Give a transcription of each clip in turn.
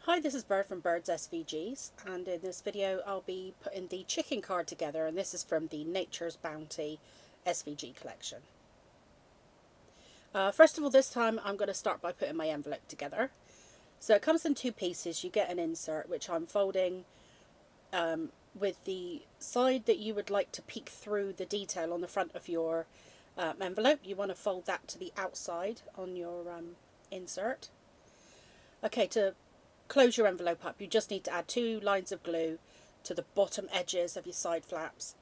Hi, this is Bird from Bird's SVGs, and in this video I'll be putting the chicken card together, and this is from the Nature's Bounty SVG collection. First of all, this time I'm going to start by putting my envelope together. So it comes in two pieces. You get an insert, which I'm folding with the side that you would like to peek through the detail on the front of your envelope. You want to fold that to the outside on your insert. Okay, to close your envelope up, you just need to add 2 lines of glue to the bottom edges of your side flaps,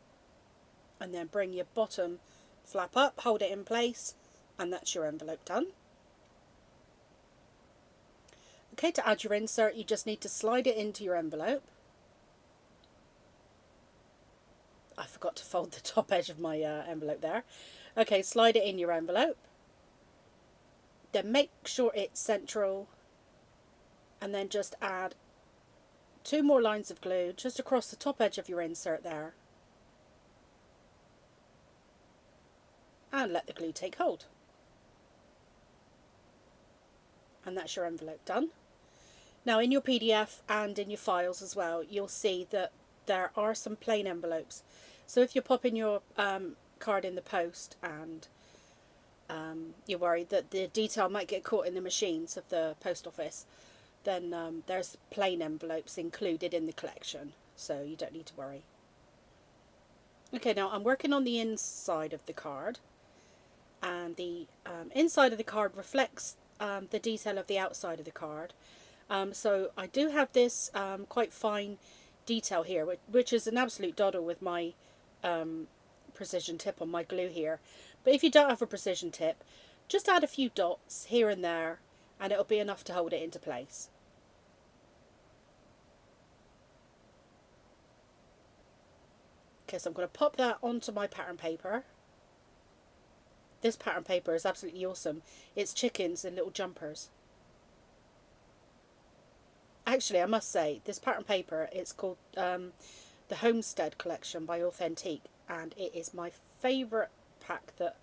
and then bring your bottom flap up, hold it in place, and that's your envelope done. Okay, to add your insert, you just need to slide it into your envelope. I forgot to fold the top edge of my envelope there. Okay, slide it in your envelope, then make sure it's central, and then just add 2 more lines of glue just across the top edge of your insert there, and let the glue take hold. And that's your envelope done. Now in your PDF and in your files as well, you'll see that there are some plain envelopes. So if you're popping your card in the post and you're worried that the detail might get caught in the machines of the post office, then there's plain envelopes included in the collection, so you don't need to worry. Okay, now I'm working on the inside of the card, and the inside of the card reflects the detail of the outside of the card. So I do have this quite fine detail here, which is an absolute doddle with my precision tip on my glue here. But if you don't have a precision tip, just add a few dots here and there, and it'll be enough to hold it into place. Okay, so I'm going to pop that onto my pattern paper. This pattern paper is absolutely awesome. It's chickens in little jumpers. Actually, I must say, this pattern paper, it's called the Homestead Collection by Authentique, and it is my favourite pack that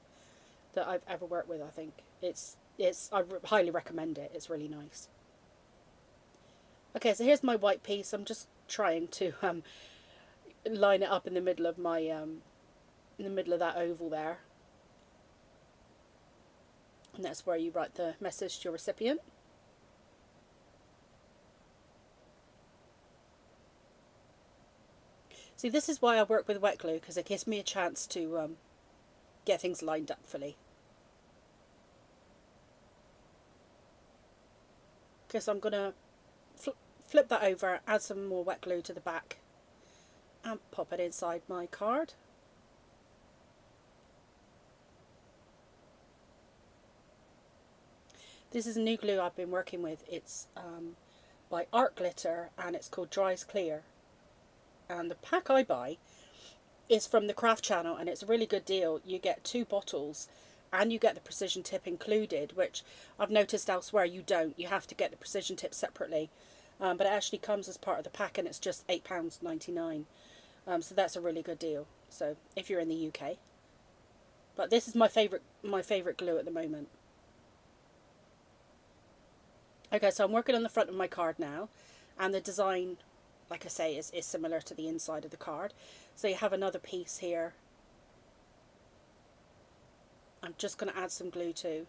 I've ever worked with. I think I highly recommend it. It's really nice. Okay, so here's my white piece. I'm just trying to line it up in the middle of my in the middle of that oval there, and that's where you write the message to your recipient. See, this is why I work with wet glue, because it gives me a chance to get things lined up fully. Okay, so I'm going to flip that over, add some more wet glue to the back, and pop it inside my card. This is a new glue I've been working with. It's by Art Glitter, and it's called Dries Clear. And the pack I buy is from the Craft Channel, and it's a really good deal. You get 2 bottles and you get the precision tip included, which I've noticed elsewhere you don't. You have to get the precision tip separately, but it actually comes as part of the pack, and it's just £8.99. So that's a really good deal. So if you're in the UK, but this is my favourite glue at the moment. Okay, so I'm working on the front of my card now, and the design, like I say, is similar to the inside of the card. So you have another piece here. I'm just going to add some glue too.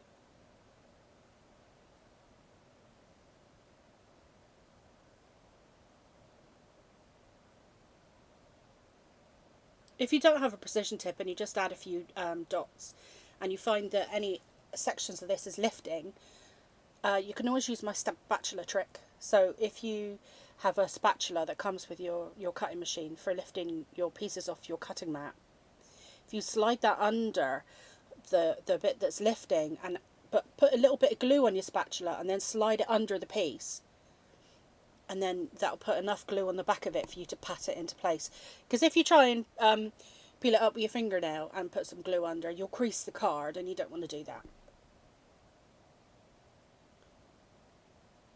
If you don't have a precision tip and you just add a few dots, and you find that any sections of this is lifting, you can always use my spatula trick. So if you have a spatula that comes with your cutting machine for lifting your pieces off your cutting mat, if you slide that under the bit that's lifting, but put a little bit of glue on your spatula and then slide it under the piece, and then that'll put enough glue on the back of it for you to pat it into place. Because if you try and peel it up with your fingernail and put some glue under, you'll crease the card, and you don't want to do that.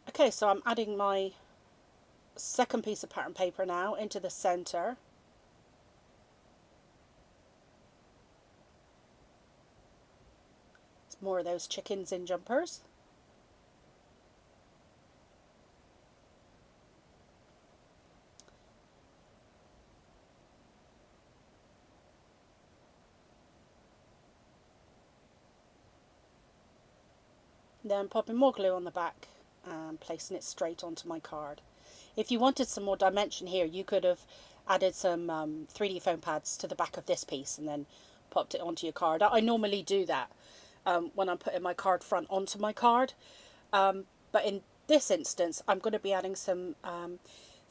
Okay, so I'm adding my second piece of pattern paper now into the centre. It's more of those chickens in jumpers. then popping more glue on the back and placing it straight onto my card. If you wanted some more dimension here, you could have added some 3D foam pads to the back of this piece and then popped it onto your card. I normally do that when I'm putting my card front onto my card. But in this instance, I'm going to be adding some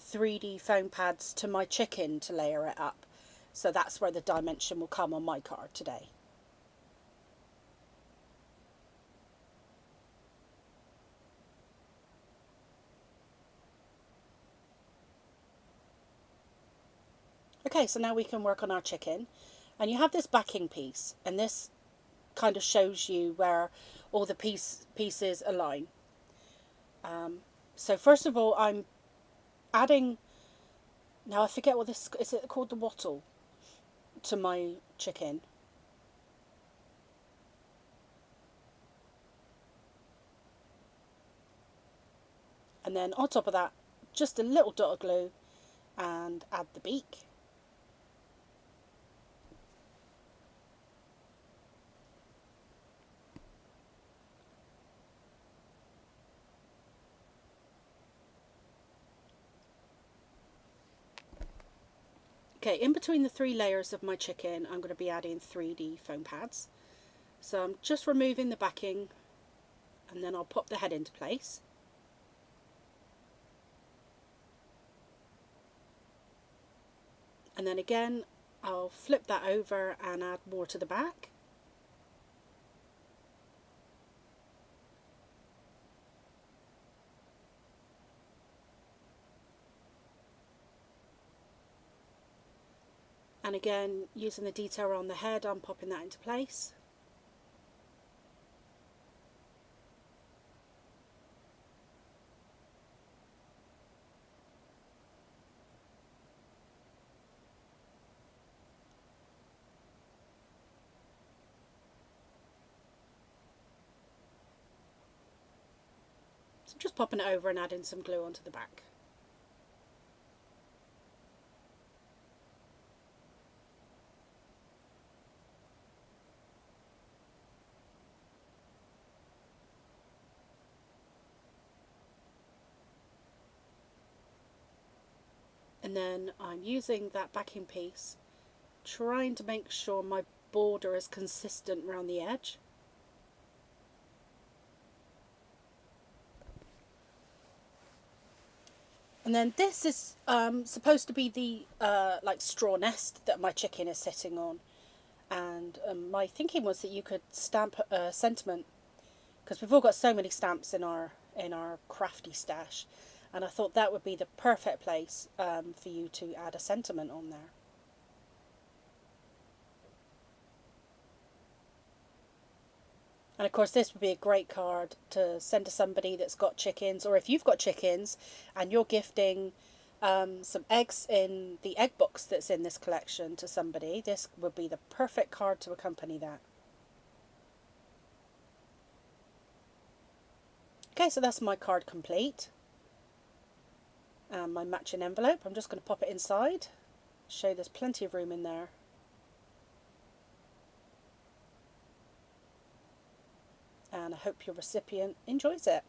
3D foam pads to my chicken to layer it up. So that's where the dimension will come on my card today. Okay, so now we can work on our chicken. And you have this backing piece, and this kind of shows you where all the pieces align. So first of all, I'm adding, now I forget what this, is it called the wattle, to my chicken. And then on top of that, just a little dot of glue and add the beak. Okay, in between the 3 layers of my chicken, I'm going to be adding 3D foam pads. So I'm just removing the backing and then I'll pop the head into place. And then again, I'll flip that over and add more to the back. And again, using the detail around the head, I'm popping that into place. So just popping it over and adding some glue onto the back. And then I'm using that backing piece, trying to make sure my border is consistent around the edge. And then this is supposed to be the like straw nest that my chicken is sitting on. And my thinking was that you could stamp a sentiment, because we've all got so many stamps in our crafty stash, and I thought that would be the perfect place for you to add a sentiment on there. And of course this would be a great card to send to somebody that's got chickens, or if you've got chickens and you're gifting some eggs in the egg box that's in this collection to somebody, this would be the perfect card to accompany that. Okay, so that's my card complete. And my matching envelope, I'm just going to pop it inside, show there's plenty of room in there. And I hope your recipient enjoys it.